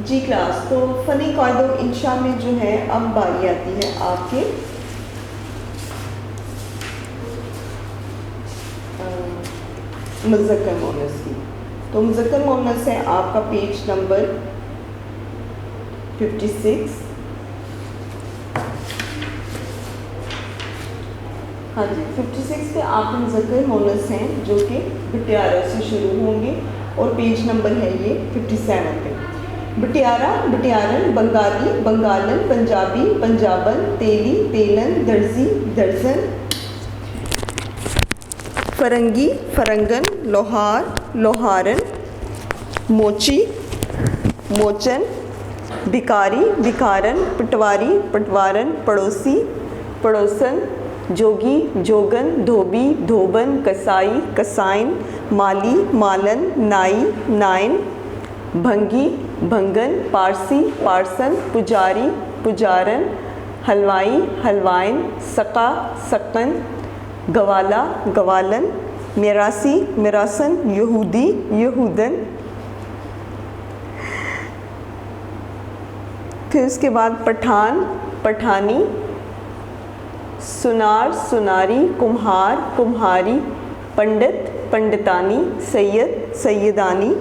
जी class, तो funny कायदो इंशा में जो है अब बारी आती है आपके मुज़क्कर मुअन्नस की। तो मुज़क्कर मुअन्नस है आपका पेज नंबर 56। हाँ जी, 56 पे आपके मुज़क्कर मुअन्नस हैं जो कि बिटियारा से शुरू होंगे और पेज नंबर है ये 57 पे। बिटियारा, बिटियारन, बंगाली, बंगालन, पंजाबी, पंजाबन, तेली, तेलन, दर्जी, दर्जन, फरंगी, फरंगन, लोहार, लोहारन, मोची, मोचन, भिकारी, भिकारन, पटवारी, पटवारन, पड़ोसी, पड़ोसन, जोगी, जोगन, धोबी, धोबन, कसाई, कसाइन, माली, मालन, नाई, नाइन, भंगी, भंगन, पारसी, पारसन, पुजारी, पुजारन, हलवाई, हलवाइन, सका, सकन, गवाला, गवालन, मिरासी, मिरासन, यहूदी, यहूदन। फिर उसके बाद पठान, पठानी, सुनार, सुनारी, कुम्हार, कुम्हारी, पंडित, पंडितानी, सैयद, सैयदानी,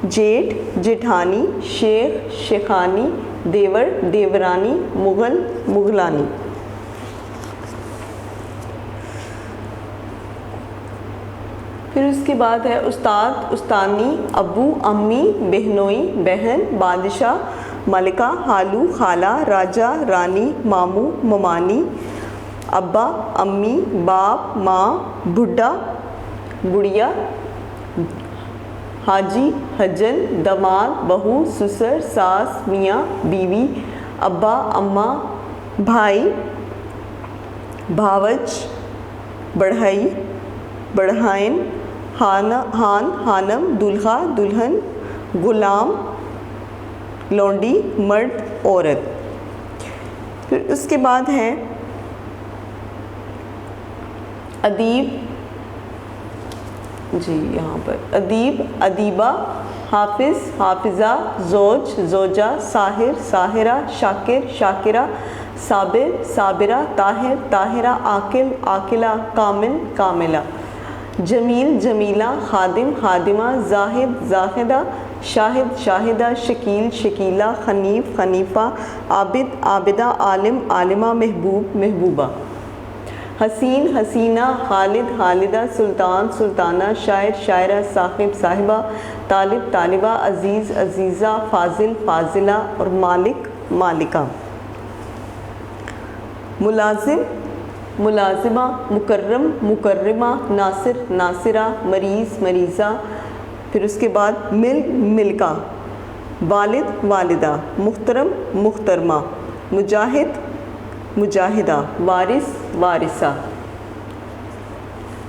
जेठ, जेठानी, शेख, शेखानी, देवर, देवरानी, मुगल, मुगलानी। फिर उसके बाद है उस्ताद, उस्तानी, अब्बू, अम्मी, बहनोई, बहन, बादशाह, मलिका, हालू, खाला, राजा, रानी, मामू, ममानी, अब्बा, अम्मी, बाप, माँ, बुढ़ा, बुढ़िया, हाजी, हजन, दमाद, बहू, ससुर, सास, मियाँ, बीवी, अब्बा, अम्मा, भाई, भावज, बढ़ई, बढ़ाइन, हान, हानम, दुल्हा, दुल्हन, गुलाम, लौंडी, मर्द, औरत। फिर उसके बाद है अदीब, जी यहाँ पर अदीब, अदीबा, हाफिज़, हाफिज़ा, जोज, जोजा, साहिर, साहिरा, शाकिर, शाकिरा, साबिर, साबिरा, ताहिर, ताहिरा, आकिल, आकिला, कामिल, कामिला, जमील, जमीला, खादिम, खादिमा, जाहिद, जाहिदा, शाहिद, शाहिदा, शकील, शकीला, खनीफ, खनीफ़ा, आबिद, आबिदा, आलिम, आलिमा, महबूब, महबूबा, हसीन, हसीना, खालिद, खालिदा, सुल्तान, सुल्ताना, शायर, शायरा, साहिब, साहिबा, तालिब, तालिबा, अजीज़, अजीज़ा, फाजिल, फाजिला और मालिक, मालिका। मुलाजिम, मुलाजिमा, मुकर्रम, मुकर्रिमा, नासिर, नासिरा, मरीज़, मरीज़ा। फिर उसके बाद मिल, मिल्का, वालिद, वालिदा, मुहतरम, मुहतरमा, मुजाहिद, मुजाहिदा, वारिस, वारिसा,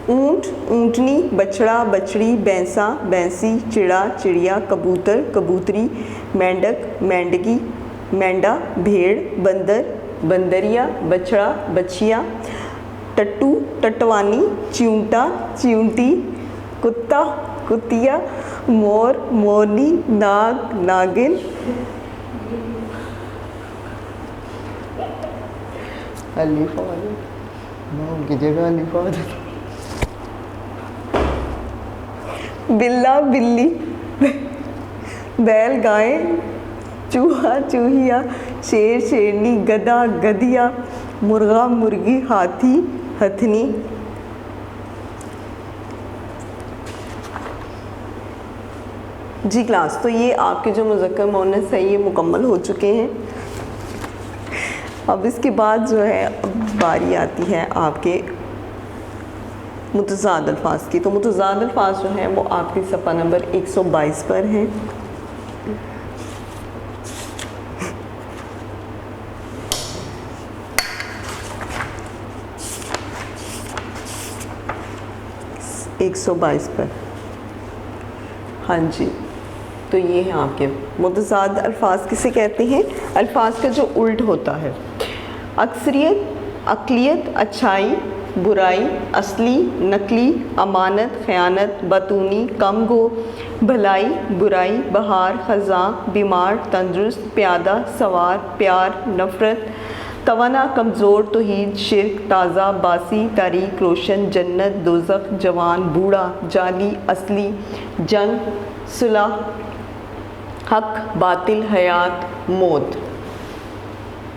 ऊंट, ऊंटनी, बछड़ा, बछड़ी, भैंसा, भैंसी, चिड़ा, चिड़िया, कबूतर, कबूतरी, मेंढक, मेंढकी, मेंढा, भेड़, बंदर, बंदरिया, बछड़ा, बछिया, टट्टू, टटवानी, चिऊंटा, चिऊंटी, कुत्ता, कुतिया, मोर, मोरनी, नाग, नागिन, अलीफा की जगह अलीफा, बिल्ला, बिल्ली, बैल, गाय, चूहा, चूहिया, शेर, शेरनी, गधा, गधिया, मुर्गा, मुर्गी, हाथी, हथनी। जी क्लास, तो ये आपके जो मुज़क्कर मुअन्नस है ये मुकम्मल हो चुके हैं। अब इसके बाद जो है बारी आती है आपके मुतज़ाद अल्फाज की। तो मुतज़ाद अल्फाज जो हैं वो आपके सफ़ा नंबर 122 पर हैं। एक 122 पर, हाँ जी। तो ये हैं आपके मुतज़ाद अल्फाज। किसे कहते हैं? अल्फाज का जो उल्ट होता है। अक्सरियत, अक़लियत, अच्छाई, बुराई, असली, नकली, अमानत, ख़यानत, बतूनी, कम गो, भलाई, बुराई, बहार, ख़ज़ां, बीमार, तंदुरुस्त, प्यादा, सवार, प्यार, नफ़रत, तवाना, कमज़ोर, तौहीद, शिर्क, ताज़ा, बासी, तारीक, रोशन, जन्नत, दोज़ख, जवान, बूढ़ा, जाली, असली, जंग, सुलह, हक, बातिल, हयात, मौत।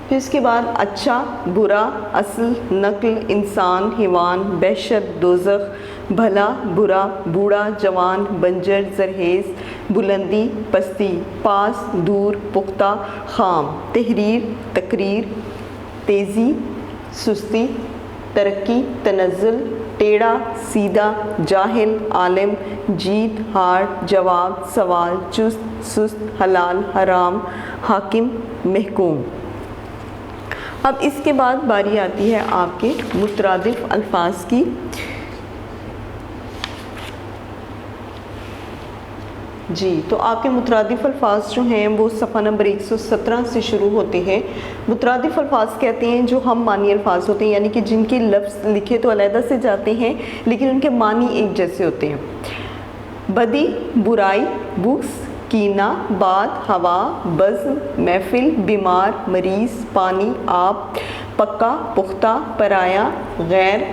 फिर इसके बाद अच्छा, बुरा, असल, नकल, इंसान, हिवान, बहशत, दोज़ख, भला, बुरा, बूढ़ा, जवान, बंजर, जरहेज़, बुलंदी, पस्ती, पास, दूर, पुख्ता, खाम, तहरीर, तकरीर, तेज़ी, सुस्ती, तरक्की, तनज़्ज़ुल, टेढ़ा, सीधा, जाहिल, आलिम, जीत, हार, जवाब, सवाल, चुस्त, सुस्त, हलाल, हराम, हाकिम, महकूम। अब इसके बाद बारी आती है आपके मुतरादिफ अल्फाज की। जी, तो आपके मुतरादिफ अल्फाज जो हैं वो सफ़ा नंबर 117 से शुरू होते हैं। मुतरादिफ अल्फाज कहते हैं जो हम मानी अल्फाज होते हैं, यानी कि जिनके लफ्ज़ लिखे तो अलहदा से जाते हैं लेकिन उनके मानी एक जैसे होते हैं। बदी, बुराई, बुग़्ज़, कीना, बात, हवा, बज़्म, महफिल, बीमार, मरीज़, पानी, आप, पक्का, पुख्ता, पराया, गैर,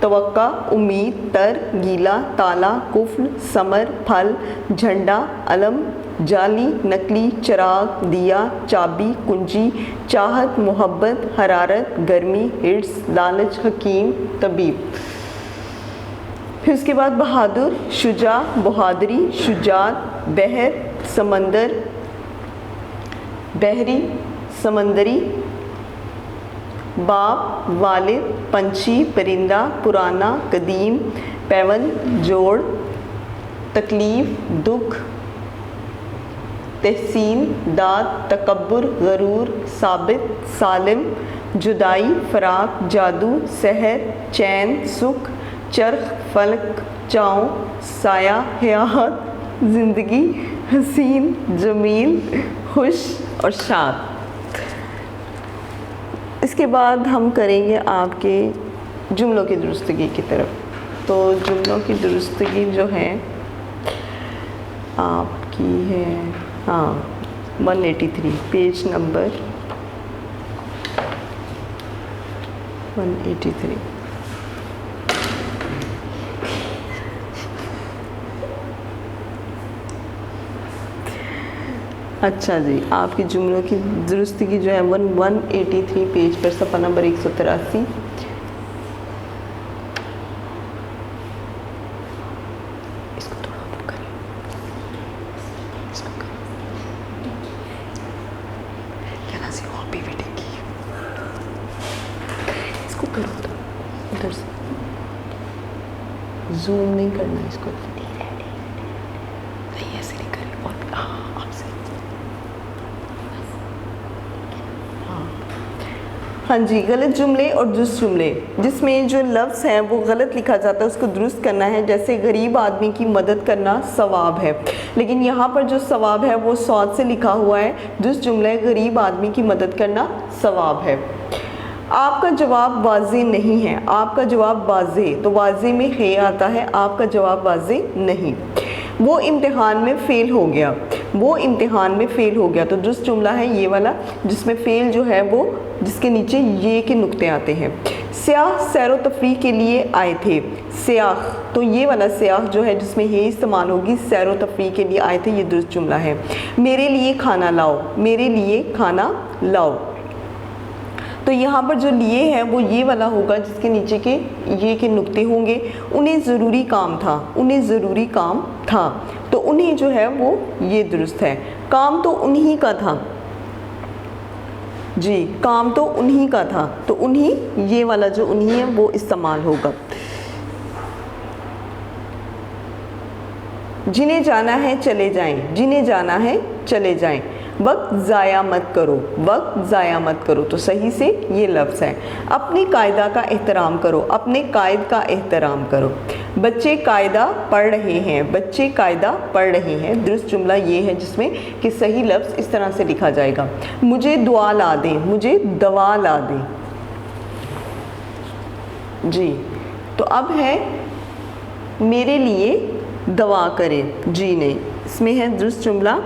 तवक्का, उम्मीद, तर, गीला, ताला, कुफ्र, समर, फल, झंडा, अलम, जाली, नकली, चिराग, दिया, चाबी, कुंजी, चाहत, मोहब्बत, हरारत, गर्मी, हिर्स, लालच, हकीम, तबीब। फिर उसके बाद बहादुर, शुजा, बहादुरी, शुजात, बहर, समंदर, बहरी, समंदरी, बाप, वालिद, पंछी, परिंदा, पुराना, कदीम, पैवन, जोड़, तकलीफ़, दुख, तहसीन, दाद, तकब्बुर, गरूर, साबित, सालिम, जुदाई, फ़राक, जादू, सहर, चैन, सुख, चरख, फलक, चाँव, साया, हयात, ज़िंदगी, हसीन, जमील, खुश और शाद। इसके बाद हम करेंगे आपके जुमलों की दुरुस्तगी की तरफ। तो जुमलों की दुरुस्तगी जो है आपकी है 183 पेज नंबर 183। अच्छा जी, आपकी जुमलों की दुरुस्तगी जो है 183 पेज पर सफ़ा नंबर 183। इसको थोड़ा ऊपर करें, इसको करें, क्या ना सी और पीवीटी की, इसको करो तो उधर से जूम नहीं करना, इसको नहीं ऐसे नहीं करें, और आपसे हाँ जी। गलत जुमले और दुरुस्त जुमले, जिसमें जो लफ्ज़ हैं वो गलत लिखा जाता है उसको दुरुस्त करना है। जैसे गरीब आदमी की मदद करना सवाब है, लेकिन यहाँ पर जो सवाब है वो सौद से लिखा हुआ है। दुरुस्त जुमला है गरीब आदमी की मदद करना सवाब है। आपका जवाब वाज़े नहीं है, आपका जवाब वाज़े, तो वाज़े में खे आता है, आपका जवाब वाज़े नहीं। वो इम्तिहान में फ़ेल हो गया, वो इम्तिहान में फ़ेल हो गया, तो दुरुस्त जुमला है ये वाला जिसमें फ़ेल जो है वो जिसके नीचे ये के नुक्ते आते हैं। सयाह सैरो तफरीह के लिए आए थे, सयाह, तो ये वाला सयाह जो है जिसमें ये इस्तेमाल होगी, सैरो तफरीह के लिए आए थे, ये दुरुस्त जुमला है। मेरे लिए खाना लाओ, मेरे लिए खाना लाओ, तो यहाँ पर जो लिए है वो ये वाला होगा जिसके नीचे के ये के नुक्ते होंगे। उन्हें ज़रूरी काम था, उन्हें ज़रूरी काम था, तो उन्हें जो है वो ये दुरुस्त है। काम तो उन्हीं का था जी, काम तो उन्हीं का था, तो उन्हीं, ये वाला जो उन्हीं है वो इस्तेमाल होगा। जिन्हें जाना है चले जाएं, जिन्हें जाना है चले जाएं। वक्त ज़ाया मत करो, वक्त ज़ाया मत करो, तो सही से ये लफ्ज़ है। अपने कायदा का एहतराम करो, अपने कायद का एहतराम करो। बच्चे कायदा पढ़ रहे हैं, बच्चे कायदा पढ़ रहे हैं, दुरुस्त जुमला ये है जिसमें कि सही लफ्ज़ इस तरह से लिखा जाएगा। मुझे दुआ ला दें, मुझे दवा ला दें, जी। तो अब है मेरे लिए दुआ करें, जी नहीं, इसमें है दुरुस्त जुमला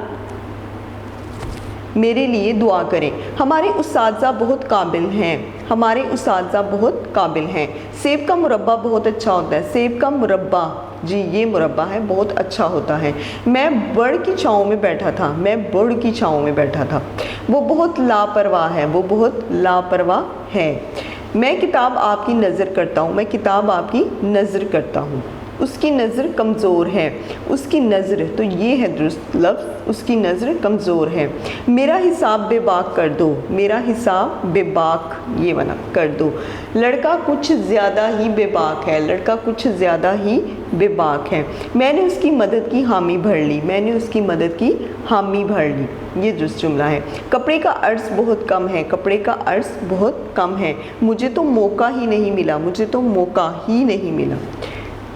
मेरे लिए दुआ करें। हमारे उस्ताज़ा बहुत काबिल हैं, हमारे उस्ताज़ा बहुत काबिल हैं। सेब का मुरब्बा बहुत अच्छा होता है, सेब का मुरब्बा, जी ये मुरब्बा है, बहुत अच्छा होता है। मैं बड़ की छाँव में बैठा था, मैं बड़ की छाँव में बैठा था। वो बहुत लापरवाह है, वो बहुत लापरवाह है। मैं किताब आपकी नज़र करता हूँ, मैं किताब आपकी नज़र करता हूँ। उसकी नज़र कमज़ोर है, उसकी नज़र, तो ये है दुरुस्त लफ्ज़, उसकी नज़र कमज़ोर है। मेरा हिसाब बेबाक कर दो, मेरा हिसाब बेबाक, ये वाला कर दो। लड़का कुछ ज़्यादा ही बेबाक है, लड़का कुछ ज़्यादा ही बेबाक है। मैंने उसकी मदद की हामी भर ली, मैंने उसकी मदद की हामी भर ली, ये दुरुस्त जुमला है। कपड़े का अर्ज़ बहुत कम है, कपड़े का अर्ज़ बहुत कम है। मुझे तो मौका ही नहीं मिला, मुझे तो मौका ही नहीं मिला,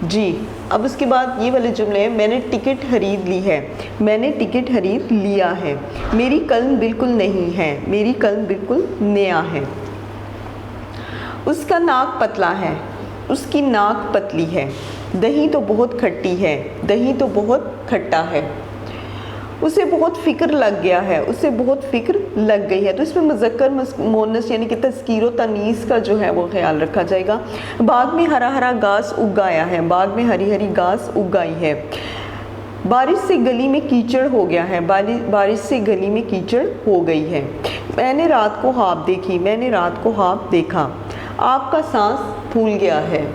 जी। अब उसके बाद ये वाले जुमले हैं, मैंने टिकट खरीद ली है, मैंने टिकट खरीद लिया है। मेरी कलम बिल्कुल नहीं है, मेरी कलम बिल्कुल नया है। उसका नाक पतला है, उसकी नाक पतली है। दही तो बहुत खट्टी है, दही तो बहुत खट्टा है। उसे बहुत फ़िक्र लग गया है, उसे बहुत फ़िक्र लग गई है। तो इसमें मुज़क्कर मुअन्नस यानी कि तज़कीर व तनीस का जो है वो ख्याल रखा जाएगा। बाग में हरा हरा घास उग आया है, बाग में हरी हरी घास उग आई है। बारिश से गली में कीचड़ हो गया है, बारिश से गली में कीचड़ हो गई है। मैंने रात को ख्वाब देखी, मैंने रात को ख्वाब देखा। आपका सांस फूल गया है,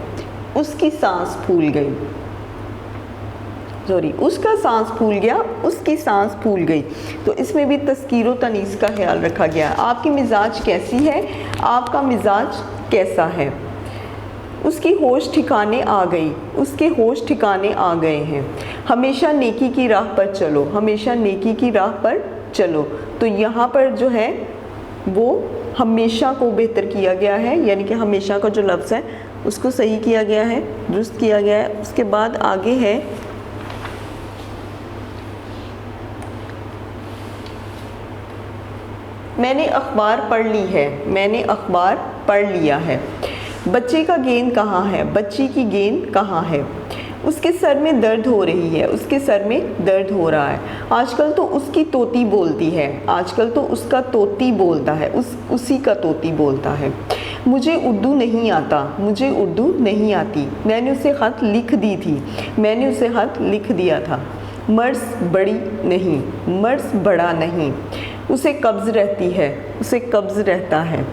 उसकी सांस फूल गई, सॉरी, उसका सांस फूल गया, उसकी सांस फूल गई। तो इसमें भी तज़कीर व तनीस का ख्याल रखा गया। आपकी मिजाज कैसी है, आपका मिजाज कैसा है। उसकी होश ठिकाने आ गई, उसके होश ठिकाने आ गए हैं। हमेशा नेकी की राह पर चलो, हमेशा नेकी की राह पर चलो। तो यहाँ पर जो है वो हमेशा को बेहतर किया गया है, यानी कि हमेशा का जो लफ्ज़ है उसको सही किया गया है, दुरुस्त किया गया है। उसके बाद आगे है मैंने अखबार पढ़ ली है, मैंने अखबार पढ़ लिया है। बच्चे का गेंद कहाँ है, बच्ची की गेंद कहाँ है। उसके सर में दर्द हो रही है, उसके सर में दर्द हो रहा है। आजकल तो उसकी तोती बोलती है, आजकल तो उसका तोती बोलता है, उसी का तोती बोलता है। मुझे उर्दू नहीं आता, मुझे उर्दू नहीं आती। मैंने उसे ख़त लिख दी थी, मैंने उसे ख़त लिख दिया था। मर्ज़ बड़ी नहीं, मर्ज़ बड़ा नहीं। उसे कब्ज़ रहती है, उसे कब्ज़ रहता है।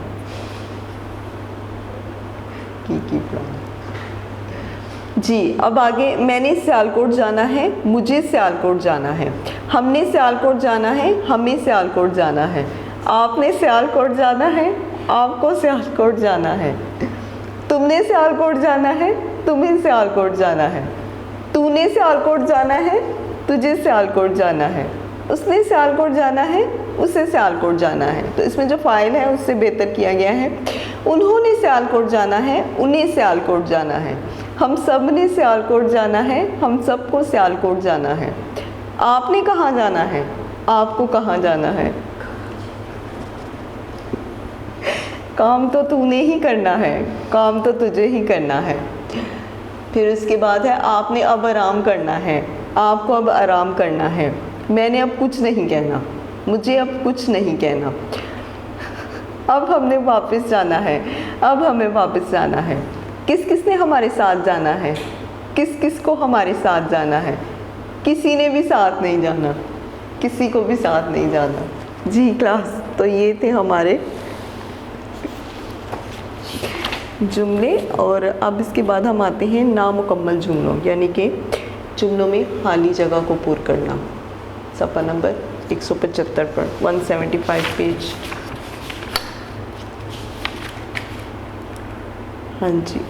जी। अब आगे मैंने सियालकोट जाना है, मुझे सियालकोट जाना है। हमने सियालकोट जाना है, हमें सियालकोट जाना है। आपने सियालकोट जाना है, आपको सियालकोट जाना है। तुमने सियालकोट जाना है, तुम्हें सियालकोट जाना है। तूने सियालकोट जाना है, तुझे सियालकोट जाना है। उसने सियालकोट जाना है, उसे सियालकोट जाना है। तो इसमें जो फ़ाइल है उससे बेहतर किया गया है। उन्होंने सियालकोट जाना है, उन्हें सियालकोट जाना है। हम सब ने सियालकोट जाना है, हम सबको सियालकोट जाना है। आपने कहाँ जाना है, आपको कहाँ जाना है। काम तो तूने ही करना है, काम तो तुझे ही करना है। फिर उसके बाद है आपने अब आराम करना है, आपको अब आराम करना है। मैंने अब कुछ नहीं कहना, मुझे अब कुछ नहीं कहना। अब हमने वापस जाना है, अब हमें वापस जाना है। किस किस ने हमारे साथ जाना है, किस किस को हमारे साथ जाना है। किसी ने भी साथ नहीं जाना, किसी को भी साथ नहीं जाना। जी क्लास, तो ये थे हमारे जुमले। और अब इसके बाद हम आते हैं नामुकम्मल जुमलों, यानी कि जुमलों में खाली जगह को पूरा करना। सफ़ा नंबर 175 पर 175 पेज। हाँ जी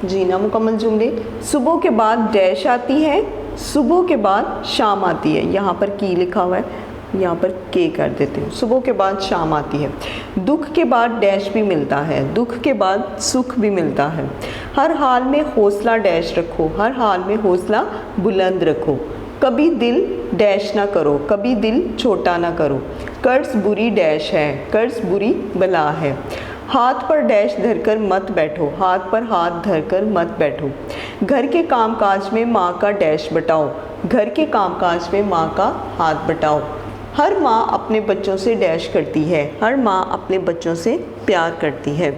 जी। नामुकम्मल जुमले, सुबह के बाद डैश आती है, सुबह के बाद शाम आती है। यहाँ पर की लिखा हुआ है, यहाँ पर के कर देते हैं। सुबह के बाद शाम आती है। दुख के बाद डैश भी मिलता है, दुख के बाद सुख भी मिलता है। हर हाल में हौसला डैश रखो, हर हाल में हौसला बुलंद रखो। कभी दिल डैश ना करो, कभी दिल छोटा ना करो। कर्ज बुरी डैश है, कर्ज बुरी बला है। हाथ पर डैश धरकर मत बैठो, हाथ पर हाथ धरकर मत बैठो। घर के कामकाज में माँ का डैश बटाओ, घर के कामकाज में माँ का हाथ बटाओ। हर माँ अपने बच्चों से डैश करती है, हर माँ अपने बच्चों से प्यार करती है।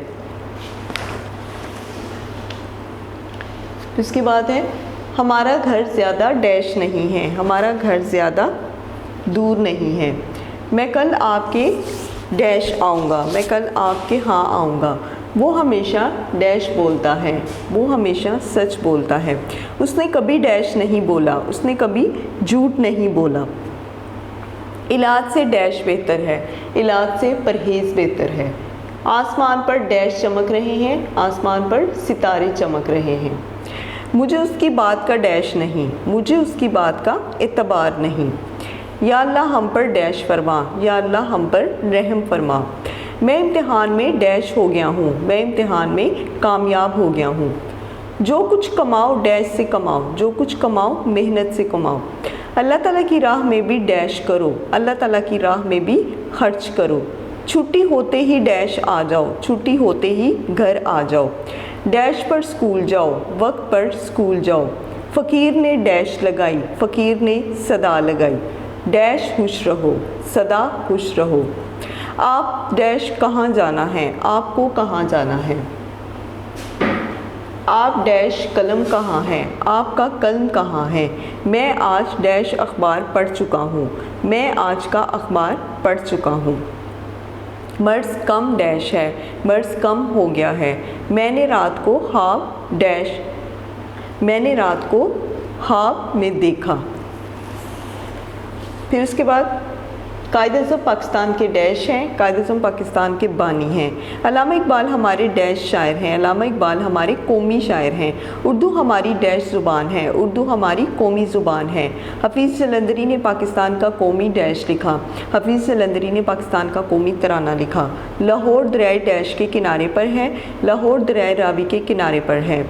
इसके बाद है हमारा घर ज़्यादा डैश नहीं है, हमारा घर ज़्यादा दूर नहीं है। मैं कल आपके डैश आऊँगा, मैं कल आपके यहाँ आऊँगा। वो हमेशा डैश बोलता है, वो हमेशा सच बोलता है। उसने कभी डैश नहीं बोला, उसने कभी झूठ नहीं बोला। इलाज से डैश बेहतर है, इलाज से परहेज़ बेहतर है। आसमान पर डैश चमक रहे हैं, आसमान पर सितारे चमक रहे हैं। मुझे उसकी बात का डैश नहीं, मुझे उसकी बात का एतबार नहीं। या अल्लाह हम पर डैश फरमा, या अल्लाह हम पर रहम फरमा। मैं इम्तिहान में डैश हो गया हूँ, मैं इम्तिहान में कामयाब हो गया हूँ। जो कुछ कमाओ डैश से कमाओ, जो कुछ कमाओ मेहनत से कमाओ। अल्लाह ताला की राह में भी डैश करो, अल्लाह ताला की राह में भी खर्च करो। छुट्टी होते ही डैश आ जाओ, छुट्टी होते ही घर आ जाओ। डैश पर स्कूल जाओ, वक्त पर स्कूल जाओ। फ़कीर ने डैश लगाई, फ़कीर ने सदा लगाई। डैश खुश रहो, सदा खुश रहो। आप डैश कहाँ जाना है, आपको कहाँ जाना है। आप डैश कलम कहाँ है, आपका कलम कहाँ है। मैं आज डैश अखबार पढ़ चुका हूँ, मैं आज का अखबार पढ़ चुका हूँ। मर्ज कम डैश है, मर्ज कम हो गया है। मैंने रात को ख्वाब डैश, मैंने रात को ख्वाब में देखा। फिर उसके बाद कायद-ए-आज़म पाकिस्तान के डैश हैं, कायद-ए-आज़म पाकिस्तान के बानी हैं। अल्लामा इकबाल हमारे डैश शायर हैं, अल्लामा इकबाल हमारे कौमी शायर हैं। उर्दू हमारी डैश ज़ुबान है, उर्दू हमारी कौमी ज़ुबान है। हफीज़ जलंधरी ने पाकिस्तान का कौमी डैश लिखा, हफीज़ जलंधरी ने पाकिस्तान का कौमी तराना लिखा। लाहौर दरियाए डैश के किनारे पर है, लाहौर दरियाए रावी के किनारे पर है।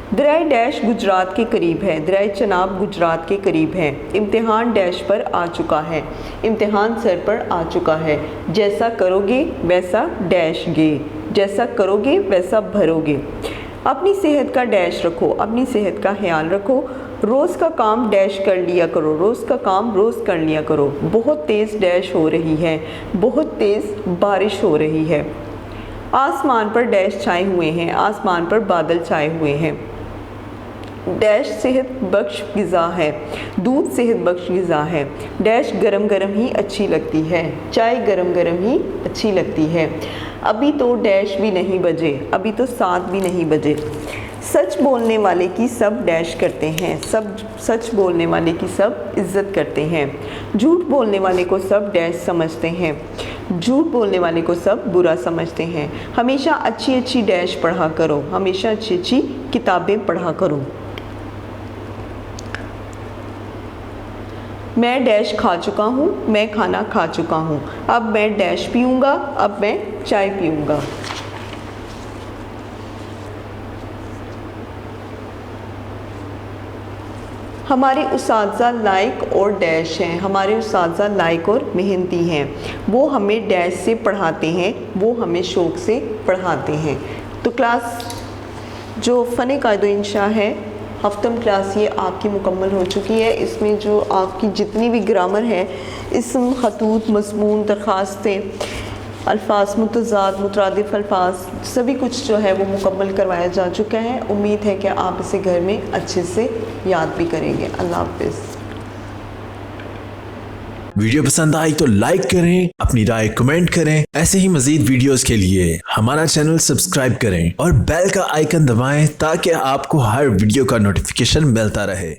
दरियाए डैश गुजरात के करीब है, दरियाए चनाब गुजरात के करीब है। इम्तिहान डैश पर आ चुका है, इम्तिहान सर पर आ चुका है। जैसा करोगे वैसा डैश गे, जैसा करोगे वैसा भरोगे। अपनी सेहत का डैश रखो, अपनी सेहत का ख्याल रखो। रोज़ का काम डैश कर लिया करो, रोज़ का काम रोज़ कर लिया करो। बहुत तेज़ डैश हो रही है, बहुत तेज़ बारिश हो रही है। आसमान पर डैश छाए हुए हैं, आसमान पर बादल छाए हुए हैं। डैश सेहत बख्श ग़िज़ा है, दूध सेहत बख्श ग़िज़ा है। डैश गरम गरम ही अच्छी लगती है, चाय गरम गरम ही अच्छी लगती है। अभी तो डैश भी नहीं बजे, अभी तो 7 भी नहीं बजे। सच बोलने वाले की सब डैश करते हैं, सब सच बोलने वाले की सब इज़्ज़त करते हैं। झूठ बोलने वाले को सब डैश समझते हैं, झूठ बोलने वाले को सब बुरा समझते हैं। हमेशा अच्छी अच्छी डैश पढ़ा करो, हमेशा अच्छी अच्छी किताबें पढ़ा करो। मैं डैश खा चुका हूँ, मैं खाना खा चुका हूँ। अब मैं डैश पीऊँगा, अब मैं चाय पीऊँगा। हमारे उस्ताज़ा लायक और डैश हैं, हमारे उस्ताज़ा लायक और मेहनती हैं। वो हमें डैश से पढ़ाते हैं, वो हमें शौक़ से पढ़ाते हैं। तो क्लास जो फ़न कायदो-इंशा है, हफ्तम क्लास ये आपकी मुकम्मल हो चुकी है। इसमें जो आपकी जितनी भी ग्रामर है, इस्म, खतूत, मज़मून, दरख्वास्तें, अल्फाज, मुतज़ाद, मुतरादिफ़ अल्फाज, सभी कुछ जो है वो मुकम्मल करवाया जा चुका है। उम्मीद है कि आप इसे घर में अच्छे से याद भी करेंगे। अल्लाह हाफ़िज़। वीडियो पसंद आई तो लाइक करें, अपनी राय कमेंट करें। ऐसे ही मजीद वीडियोस के लिए हमारा चैनल सब्सक्राइब करें और बेल का आइकन दबाएं ताकि आपको हर वीडियो का नोटिफिकेशन मिलता रहे।